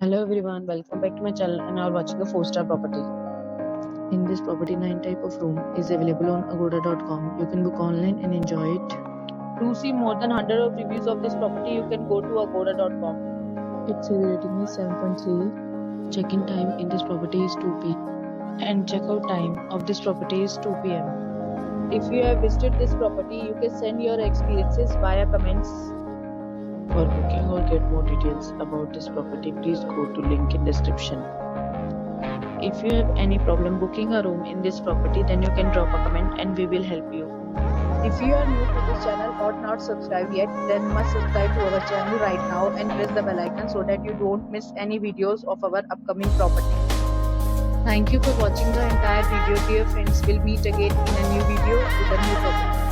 Hello everyone, welcome back to my channel and now watching a 4-star property. In this property, 9 type of room is available on agoda.com. You can book online and enjoy it. To see more than 100 of reviews of this property, you can go to agoda.com. Its rating is 7.3. Check-in time in this property is 2 p.m. and check-out time of this property is 2 p.m. If you have visited this property, you can send your experiences via comments. For booking or get more details about this property, please go to link in description. If you have any problem booking a room in this property, then you can drop a comment and we will help you. If you are new to this channel or not subscribed yet, then must subscribe to our channel right now and press the bell icon so that you don't miss any videos of our upcoming property. Thank you for watching the entire video, dear friends. We'll meet again in a new video with a new property.